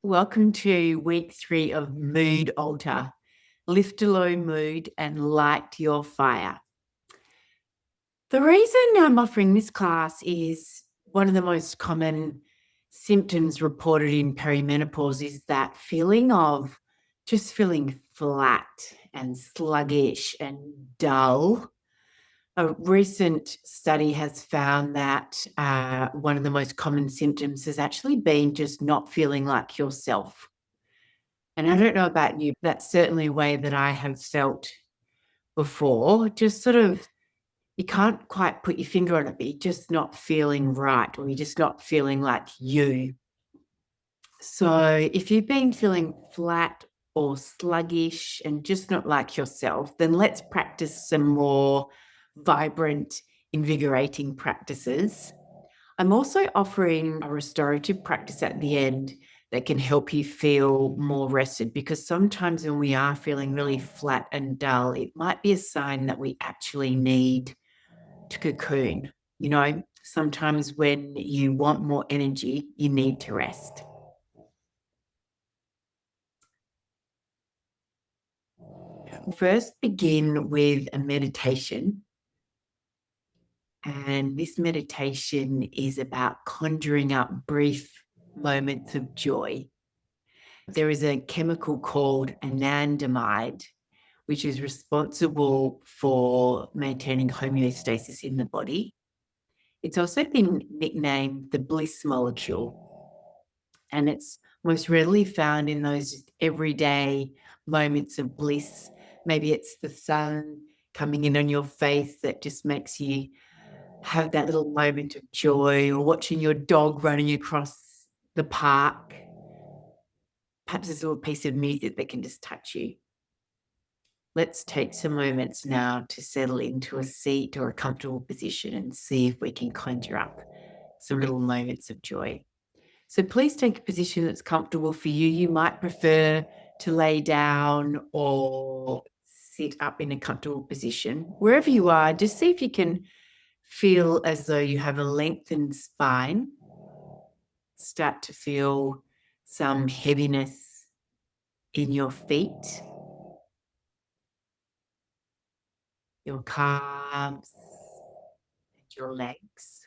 Welcome to week 3 of Mood Alter. Lift a low mood and light your fire. The reason I'm offering this class is one of the most common symptoms reported in perimenopause is that feeling of just feeling flat and sluggish and dull. A recent study has found that one of the most common symptoms has actually been just not feeling like yourself. And I don't know about you, that's certainly a way that I have felt before. Just sort of, you can't quite put your finger on it, but you're just not feeling right, or you're just not feeling like you. So if you've been feeling flat or sluggish and just not like yourself, then let's practice some more vibrant, invigorating practices. I'm also offering a restorative practice at the end that can help you feel more rested, because sometimes when we are feeling really flat and dull, it might be a sign that we actually need to cocoon. Sometimes when you want more energy, you need to rest. First, begin with a meditation. And this meditation is about conjuring up brief moments of joy. There is a chemical called anandamide, which is responsible for maintaining homeostasis in the body. It's also been nicknamed the Bliss molecule, and it's most readily found in those everyday moments of bliss. Maybe it's the sun coming in on your face that just makes you have that little moment of joy, or watching your dog running across the park. Perhaps there's a little piece of music that can just touch you. Let's take some moments now to settle into a seat or a comfortable position and see if we can conjure up some little moments of joy. So please take a position that's comfortable for you. You might prefer to lay down or sit up in a comfortable position. Wherever you are, just see if you can feel as though you have a lengthened spine. Start to feel some heaviness in your feet, your calves, and your legs.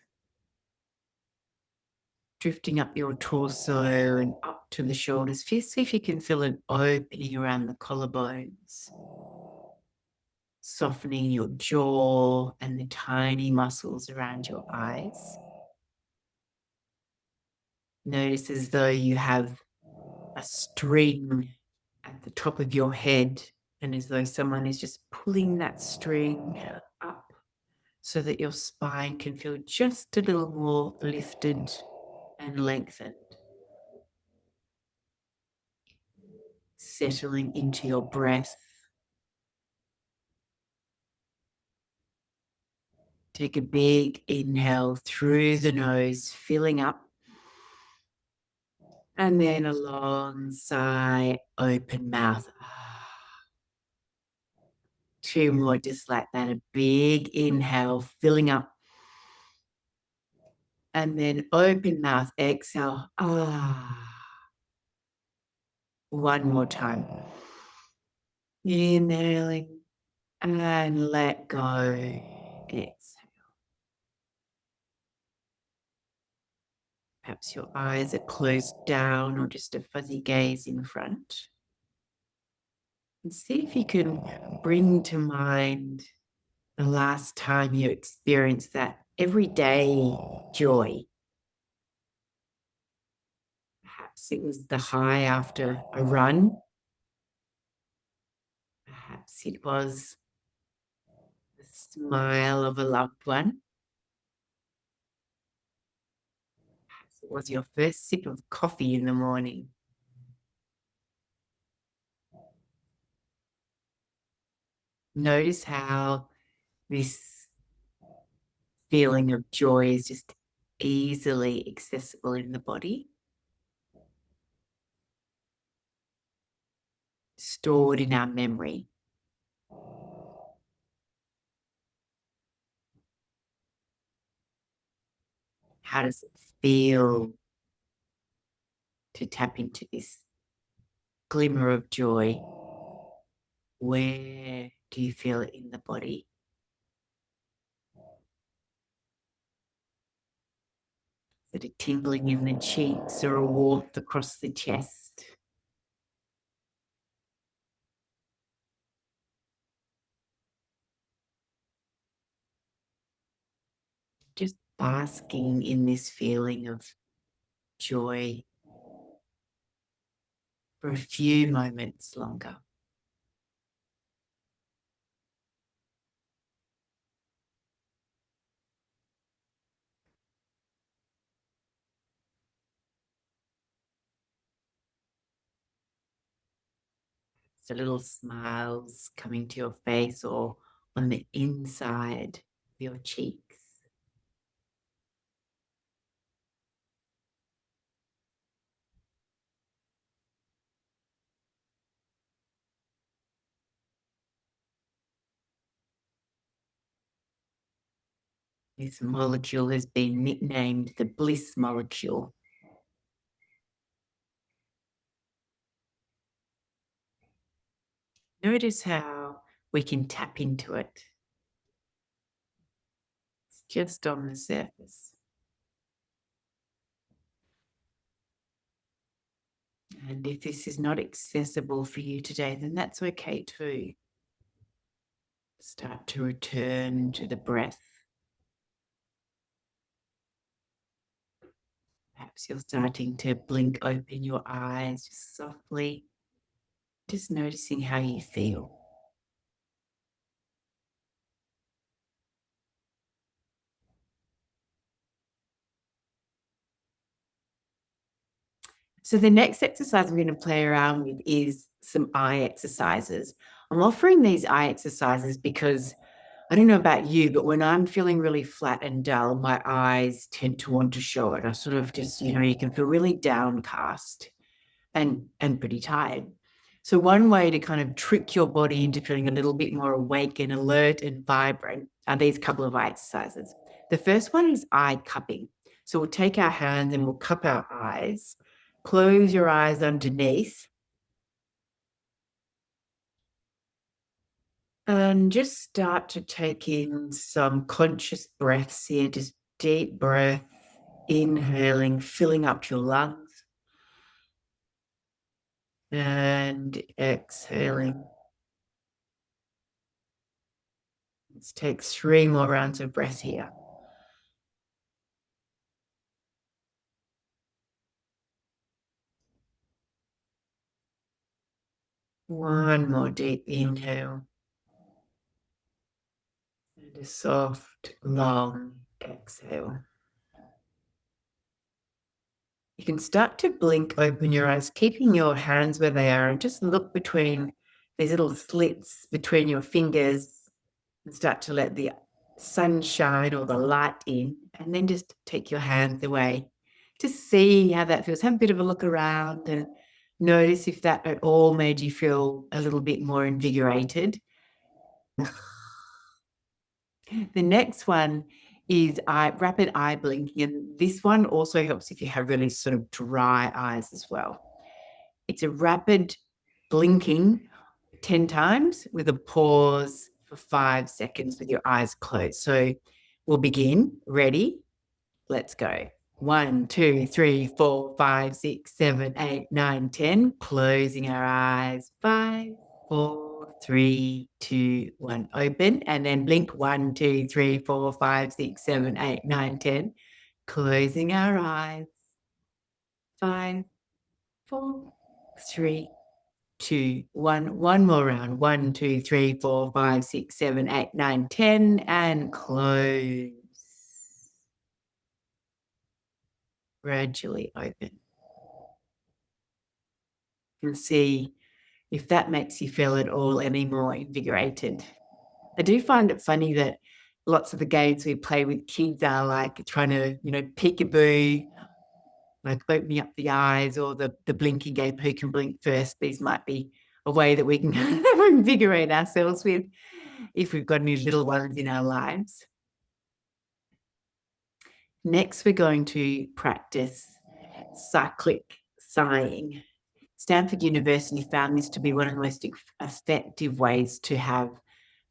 Drifting up your torso and up to the shoulders. See if you can feel an opening around the collarbones, softening your jaw and the tiny muscles around your eyes. Notice as though you have a string at the top of your head, and as though someone is just pulling that string up so that your spine can feel just a little more lifted and lengthened. Settling into your breath. Take a big inhale through the nose, filling up. And then a long sigh, open mouth. 2 more just like that. A big inhale, filling up. And then open mouth, exhale. 1 more time. Inhaling and let go. Exhale. Perhaps your eyes are closed down or just a fuzzy gaze in front. And see if you can bring to mind the last time you experienced that everyday joy. Perhaps it was the high after a run. Perhaps it was the smile of a loved one. Perhaps it was your first sip of coffee in the morning. Notice how this feeling of joy is just easily accessible in the body, stored in our memory. How does it feel to tap into this glimmer of joy. Where do you feel it in the body? Is it a tingling in the cheeks or a warmth across the chest? Just basking in this feeling of joy for a few moments longer. So little smiles coming to your face or on the inside of your cheeks. This molecule has been nicknamed the Bliss molecule. Notice how we can tap into it. It's just on the surface. And if this is not accessible for you today, then that's okay too. Start to return to the breath. Perhaps you're starting to blink open your eyes just softly, just noticing how you feel. So the next exercise I'm going to play around with is some eye exercises. I'm offering these eye exercises because I don't know about you, but when I'm feeling really flat and dull, my eyes tend to want to show it. I sort of just, you can feel really downcast and pretty tired. So one way to kind of trick your body into feeling a little bit more awake and alert and vibrant are these couple of eye exercises. The first one is eye cupping. So we'll take our hands and we'll cup our eyes. Close your eyes underneath and just start to take in some conscious breaths here, just deep breath, inhaling, filling up your lungs and exhaling. Let's take 3 more rounds of breath here. One more deep inhale and a soft, long exhale. You can start to blink open your eyes, keeping your hands where they are, and just look between these little slits between your fingers and start to let the sunshine or the light in, and then just take your hands away. Just see how that feels. Have a bit of a look around and notice if that at all made you feel a little bit more invigorated. The next one is rapid eye blinking, and this one also helps if you have really sort of dry eyes as well. It's a rapid blinking 10 times with a pause for 5 seconds with your eyes closed. So we'll begin. Ready? Let's go. 1, 2, 3, 4, 5, 6, 7, 8, 9, 10. Closing our eyes. 5, 4, 3, 2, 1. Open and then blink. 1, 2, 3, 4, 5, 6, 7, 8, 9, 10. Closing our eyes. 5, 4, 3, 2, 1. One more round. 1, 2, 3, 4, 5, 6, 7, 8, 9, 10. And close. Gradually open. You can see if that makes you feel at all any more invigorated. I do find it funny that lots of the games we play with kids are like trying to, peekaboo, like opening up the eyes, or the blinking game, who can blink first. These might be a way that we can invigorate ourselves with if we've got any little ones in our lives. Next, we're going to practice cyclic sighing. Stanford University found this to be one of the most effective ways to have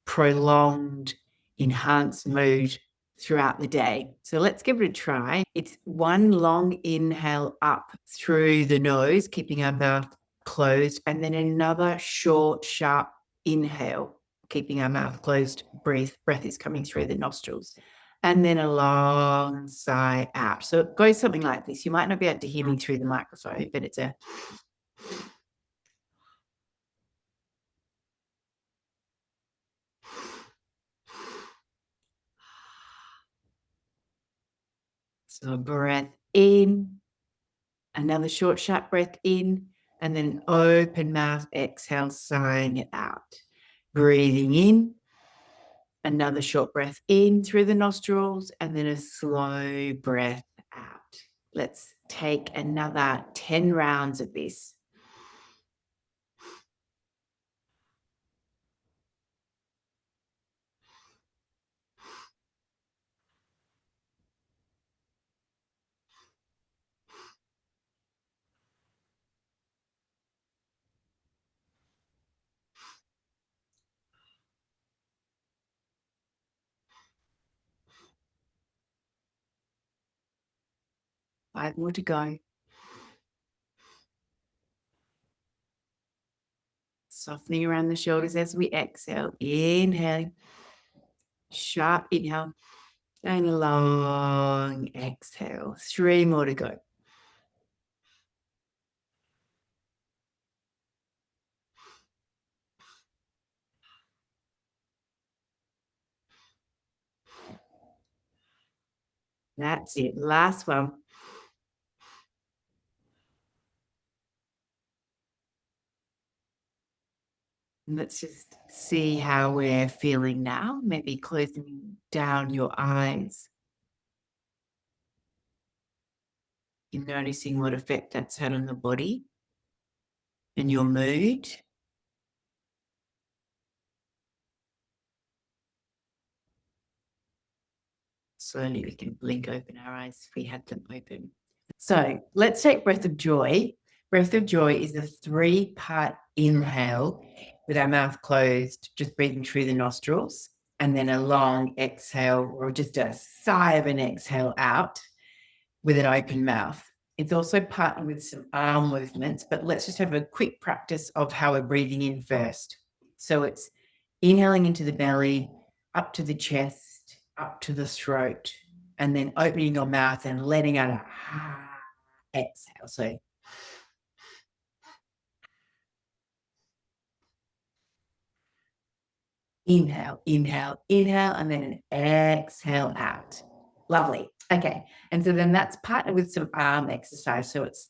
prolonged, enhanced mood throughout the day. So let's give it a try. It's one long inhale up through the nose, keeping our mouth closed, and then another short, sharp inhale, keeping our mouth closed. Breath is coming through the nostrils. And then a long sigh out. So it goes something like this. You might not be able to hear me through the microphone, but it's a so breath in, another short, sharp breath in, and then open mouth exhale, sighing it out. Breathing in, another short breath in through the nostrils, and then a slow breath out. Let's take another 10 rounds of this. Five more to go. Softening around the shoulders as we exhale. Inhale, sharp inhale, and a long exhale. 3 more to go. That's it. Last one. Let's just see how we're feeling now. Maybe closing down your eyes. You're noticing what effect that's had on the body and your mood. Slowly we can blink open our eyes if we had them open. So let's take breath of joy. Breath of joy is a 3-part inhale with our mouth closed, just breathing through the nostrils, and then a long exhale or just a sigh of an exhale out with an open mouth. It's also partnered with some arm movements, but let's just have a quick practice of how we're breathing in first. So it's inhaling into the belly, up to the chest, up to the throat, and then opening your mouth and letting out a exhale. So inhale, inhale, inhale, and then exhale out. Lovely. Okay. And so then that's partnered with some arm exercise. So it's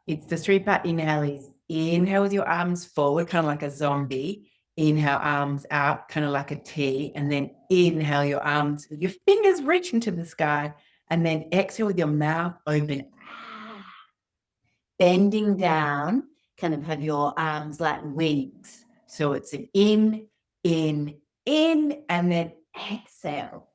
the 3-part inhale is inhale with your arms forward, kind of like a zombie. Inhale, arms out, kind of like a T. And then inhale your arms, with your fingers reach into the sky. And then exhale with your mouth open, bending down, kind of have your arms like wings. So it's an in, and then exhale.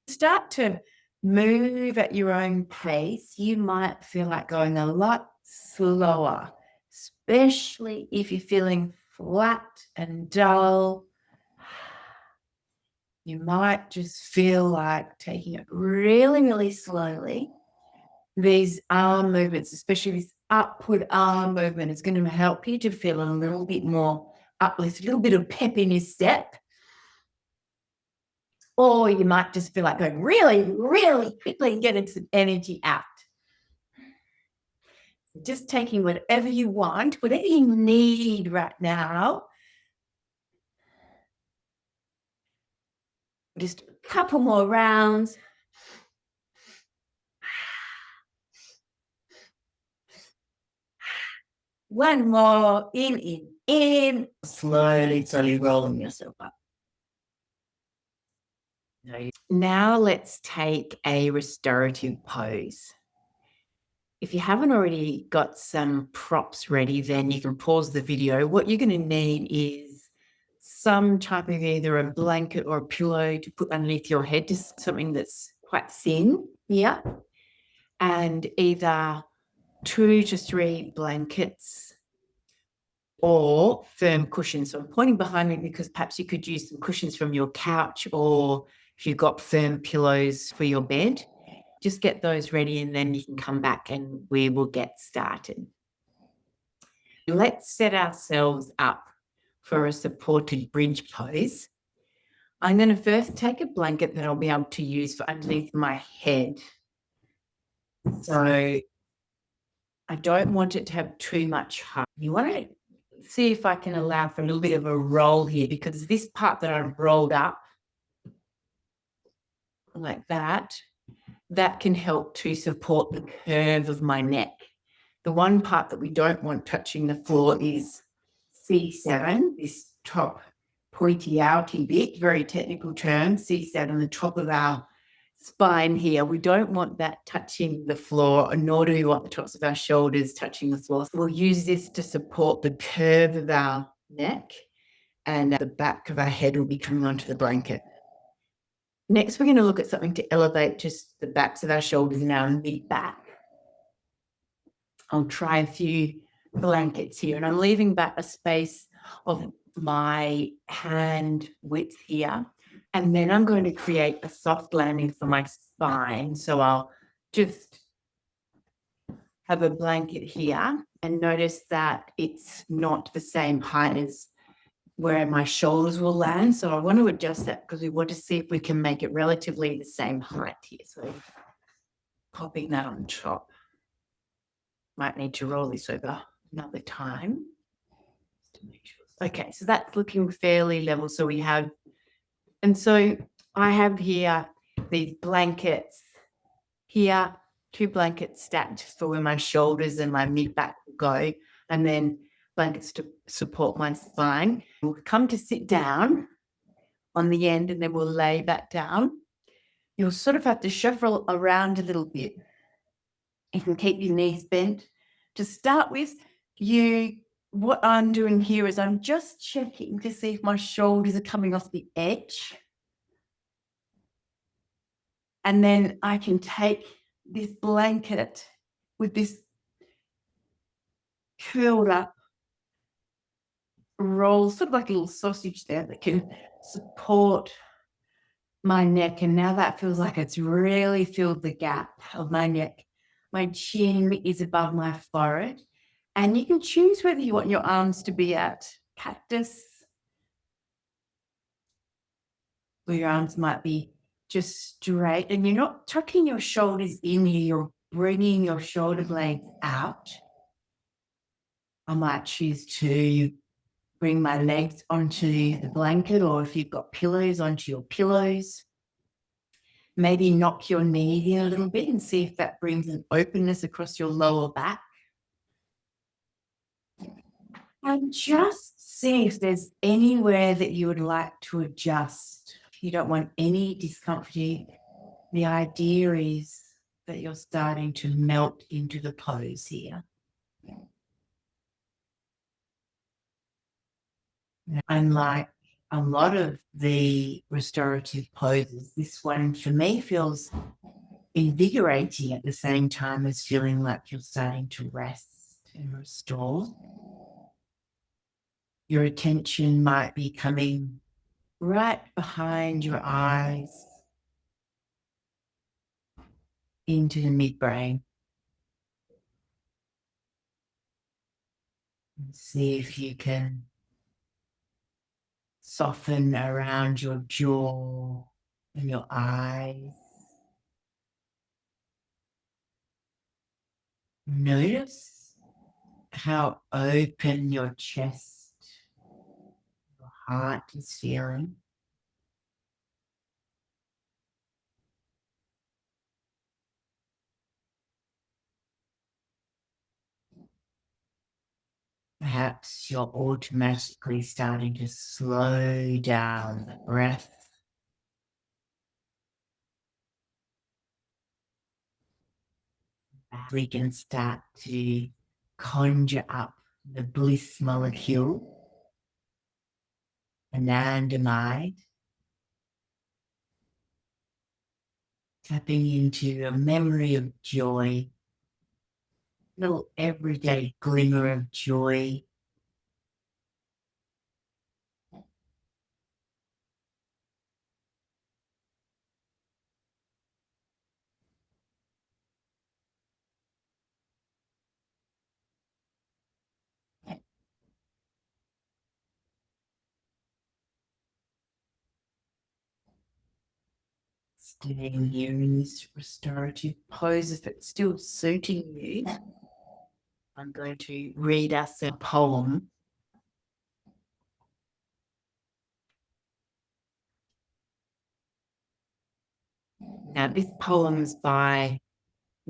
Start to move at your own pace. You might feel like going a lot slower, especially if you're feeling flat and dull. You might just feel like taking it really, really slowly. These arm movements, especially this upward arm movement, is going to help you to feel a little bit more uplift, a little bit of pep in your step. Or you might just feel like going really, really quickly and getting some energy out. Just taking whatever you want, whatever you need right now. Just a couple more rounds. One more. In. Slowly rolling yourself up. Now let's take a restorative pose. If you haven't already got some props ready, then you can pause the video. What you're going to need is some type of either a blanket or a pillow to put underneath your head, just something that's quite thin. Yeah. and either 2 to 3 blankets or firm cushions. So I'm pointing behind me because perhaps you could use some cushions from your couch, or if you've got firm pillows for your bed, just get those ready and then you can come back and we will get started. Let's set ourselves up for a supported bridge pose. I'm going to first take a blanket that I'll be able to use for underneath my head. So I don't want it to have too much height. You want to see if I can allow for a little bit of a roll here, because this part that I've rolled up like that can help to support the curve of my neck. The one part that we don't want touching the floor is C7, this top pointy outy bit, very technical term, C7, the top of our spine here. We don't want that touching the floor, nor do we want the tops of our shoulders touching the floor. So we'll use this to support the curve of our neck, and the back of our head will be coming onto the blanket. Next, we're going to look at something to elevate just the backs of our shoulders and our mid-back. I'll try a few blankets here, and I'm leaving back a space of my hand width here. And then I'm going to create a soft landing for my spine. So I'll just have a blanket here and notice that it's not the same height as where my shoulders will land. So I want to adjust that because we want to see if we can make it relatively the same height here. So popping that on top. Might need to roll this over another time. Okay, so that's looking fairly level. So we have, and so I have here these blankets here, 2 blankets stacked for where my shoulders and my mid-back will go, and then blankets to support my spine. We'll come to sit down on the end, and then we'll lay back down. You'll sort of have to shuffle around a little bit. You can keep your knees bent. To start with, what I'm doing here is I'm just checking to see if my shoulders are coming off the edge. And then I can take this blanket with this curled up roll, sort of like a little sausage there, that can support my neck. And now that feels like it's really filled the gap of my neck. My chin is above my forehead. And you can choose whether you want your arms to be at cactus, or your arms might be just straight. And you're not tucking your shoulders in here, you're bringing your shoulder blades out. I might choose to bring my legs onto the blanket, or if you've got pillows, onto your pillows. Maybe knock your knee in a little bit and see if that brings an openness across your lower back. And just see if there's anywhere that you would like to adjust. If you don't want any discomfort, the idea is that you're starting to melt into the pose here. Unlike a lot of the restorative poses, this one for me feels invigorating at the same time as feeling like you're starting to rest and restore. Your attention might be coming right behind your eyes into the midbrain. And see if you can soften around your jaw and your eyes. Notice how open your chest, your heart is feeling. Perhaps you're automatically starting to slow down the breath. We can start to conjure up the bliss molecule, Anandamide, tapping into a memory of joy, little everyday glimmer of joy. Staying here in this restorative pose, if it's still suiting you, I'm going to read us a poem. Now, this poem's by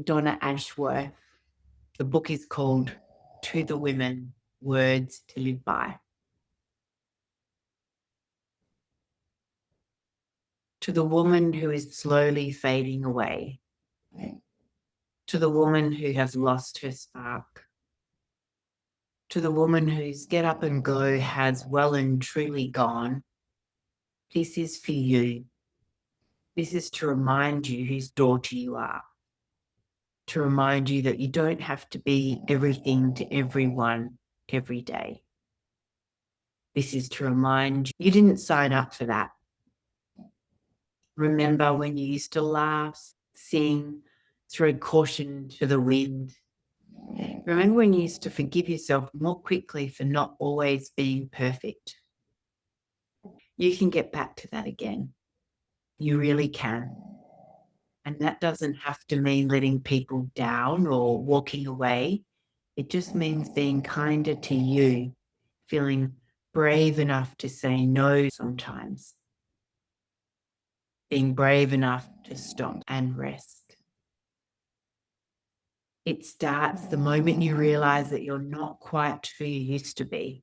Donna Ashworth. The book is called To the Women, Words to Live By. To the woman who is slowly fading away, to the woman who has lost her spark, to the woman whose get up and go has well and truly gone, this is for you. This is to remind you whose daughter you are, to remind you that you don't have to be everything to everyone every day. This is to remind you you didn't sign up for that. Remember when you used to laugh, sing, throw caution to the wind. Remember when you used to forgive yourself more quickly for not always being perfect. You can get back to that again. You really can. And that doesn't have to mean letting people down or walking away. It just means being kinder to you, feeling brave enough to say no sometimes, being brave enough to stop and rest. It starts the moment you realize that you're not quite who you used to be.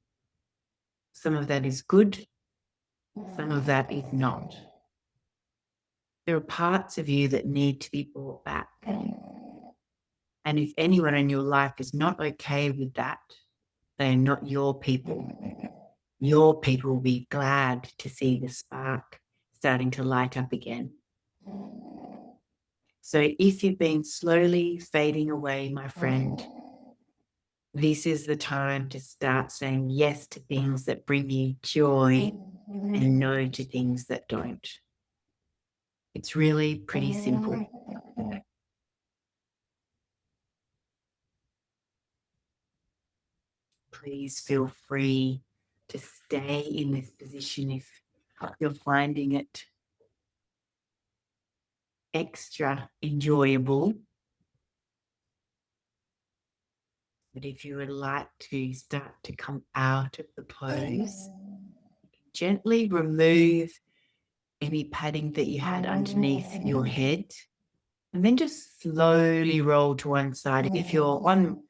Some of that is good, some of that is not. There are parts of you that need to be brought back. And if anyone in your life is not okay with that, they are not your people. Your people will be glad to see the spark starting to light up again. So if you've been slowly fading away, my friend, this is the time to start saying yes to things that bring you joy and no to things that don't. It's really pretty simple. Please feel free to stay in this position if you're finding it extra enjoyable. But if you would like to start to come out of the pose, gently remove any padding that you had underneath your head, and then just slowly roll to one side. If you're on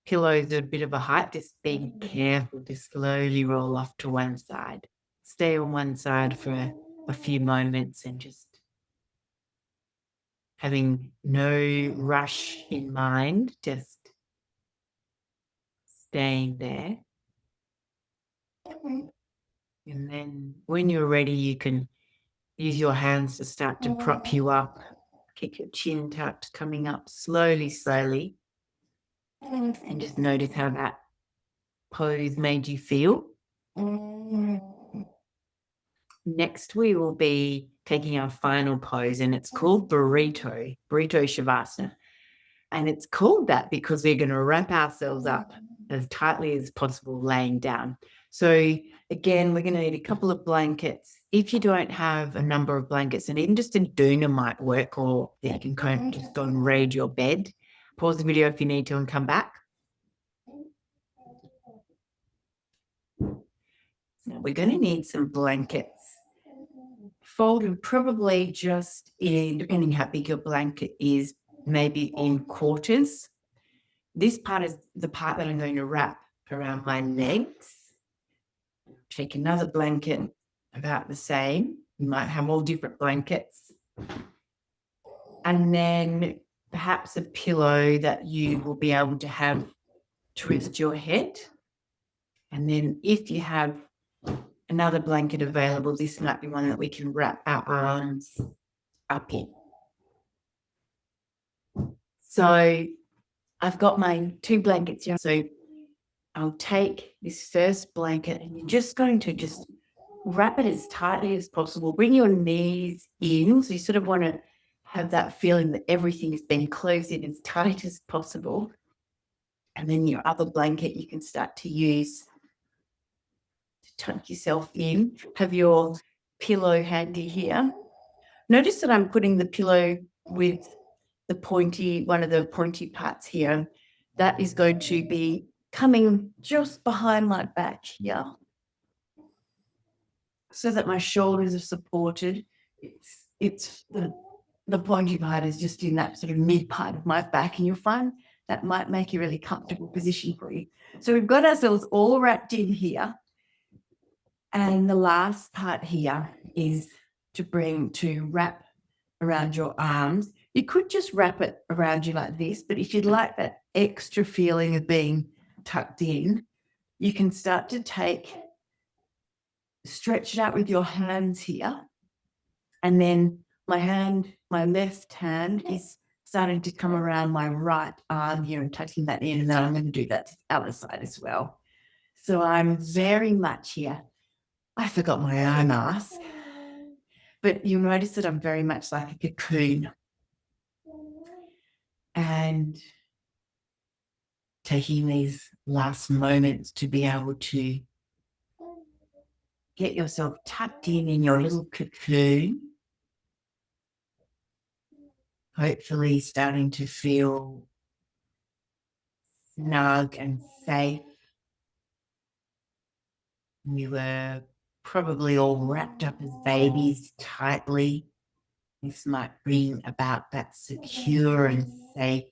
pillows at a bit of a height, just be careful to slowly roll off to one side. Stay on one side for a few moments and just having no rush in mind, just staying there. And then when you're ready, you can use your hands to start to prop you up. Keep your chin tucked, coming up slowly, slowly. And just notice how that pose made you feel. Next, we will be taking our final pose, and it's called Burrito Shavasana. And it's called that because we're going to wrap ourselves up as tightly as possible laying down. So again, we're going to need a couple of blankets. If you don't have a number of blankets, and even just a doona might work, or you can kind of just go and raid your bed. Pause the video if you need to and come back. So we're going to need some blankets. Folded probably just in, depending how big your blanket is, maybe in quarters. This part is the part that I'm going to wrap around my legs. Take another blanket about the same. You might have all different blankets. And then perhaps a pillow that you will be able to have to rest your head. And then if you have another blanket available, this might be one that we can wrap our arms up in. So I've got my 2 blankets here. So I'll take this first blanket and you're just going to just wrap it as tightly as possible. Bring your knees in. So you sort of want to have that feeling that everything has been closed in as tight as possible. And then your other blanket you can start to use to tuck yourself in. Have your pillow handy here. Notice that I'm putting the pillow with one of the pointy parts here. That is going to be coming just behind my back here so that my shoulders are supported. It's the pointy part is just in that sort of mid part of my back, and you'll find that might make a really comfortable position for you. So we've got ourselves all wrapped in here. And the last part here is to wrap around your arms. You could just wrap it around you like this, but if you'd like that extra feeling of being tucked in, you can start to stretch it out with your hands here. And then my left hand is starting to come around my right arm here and tucking that in. And then I'm going to do that to the other side as well. So I'm very much here. I forgot my eye mask, but you'll notice that I'm very much like a cocoon. And taking these last moments to be able to get yourself tucked in your little cocoon, hopefully starting to feel snug and safe. We were probably all wrapped up as babies tightly. This might bring about that secure and safe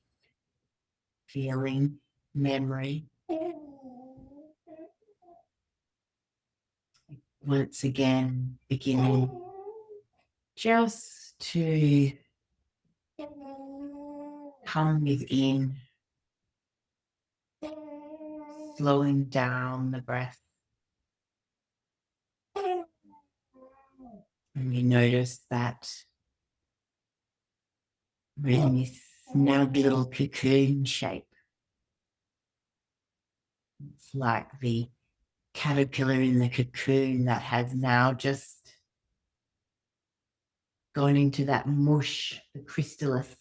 feeling, memory. Once again, beginning just to come within, slowing down the breath. And we notice that we're in this snug little cocoon shape. It's like the caterpillar in the cocoon that has now just gone into that mush, the chrysalis,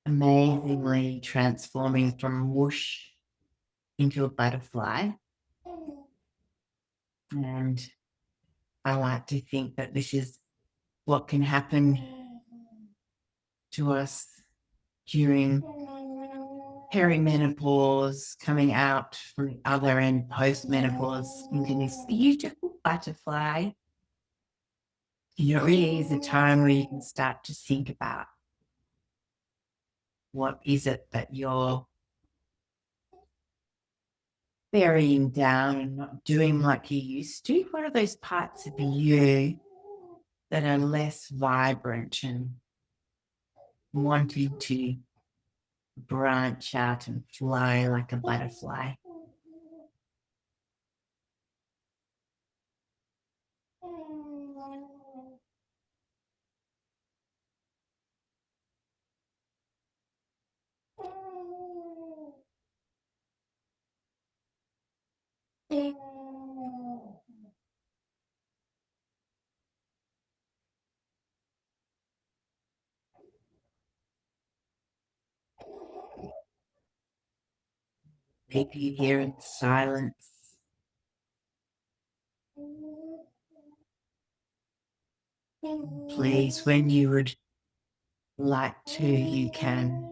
amazingly transforming from mush into a butterfly. And I like to think that this is what can happen to us during perimenopause, coming out from the other end postmenopause into this beautiful butterfly. You know, it really is a time where you can start to think about what is it that you're burying down and not doing like you used to. What are those parts of you that are less vibrant and wanting to branch out and fly like a butterfly? Maybe you hear in silence. Please, when you would like to, you can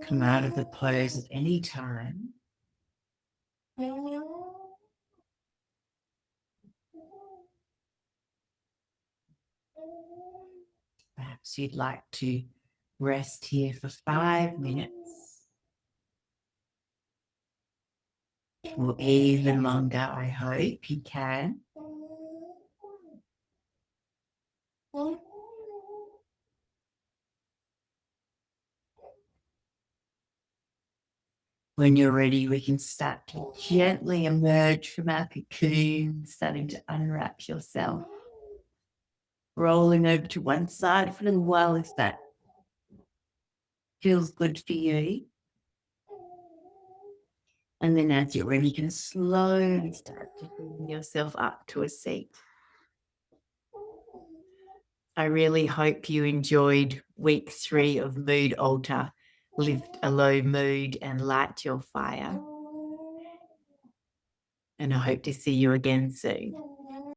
come out of the pose at any time. Perhaps you'd like to rest here for 5 minutes or even longer. I hope you can. When you're ready, we can start to gently emerge from our cocoon, starting to unwrap yourself. rolling over to one side for a little while if that feels good for you. And then as you're ready, you can slowly start to bring yourself up to a seat. I really hope you enjoyed week 3 of Mood Alter. Lift a low mood and light your fire. And I hope to see you again soon.